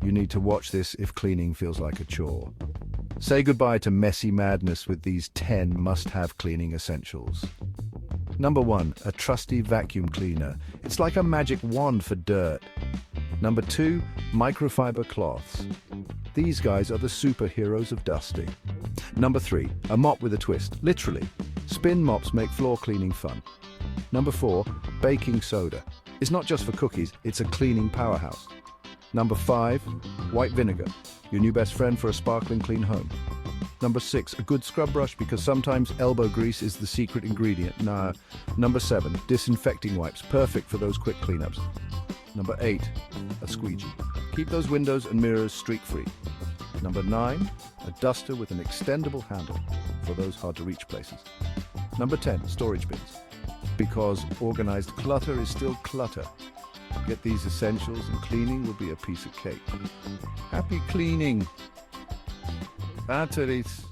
You need to watch this if cleaning feels like a chore. Say goodbye to messy madness with these 10 must-have cleaning essentials. Number 1, a trusty vacuum cleaner. It's like a magic wand for dirt. Number 2, microfiber cloths. These guys are the superheroes of dusting. Number 3, a mop with a twist, literally. Spin mops make floor cleaning fun. Number 4, baking soda. It's not just for cookies, it's a cleaning powerhouse. Number 5, white vinegar, your new best friend for a sparkling clean home. Number 6, a good scrub brush, because sometimes elbow grease is the secret ingredient. Number 7, disinfecting wipes, perfect for those quick cleanups. Number 8, a squeegee. Keep those windows and mirrors streak-free. Number 9, a duster with an extendable handle for those hard-to-reach places. Number 10, storage bins, because organized clutter is still clutter. Get these essentials and cleaning will be a piece of cake. Happy cleaning! Batteries.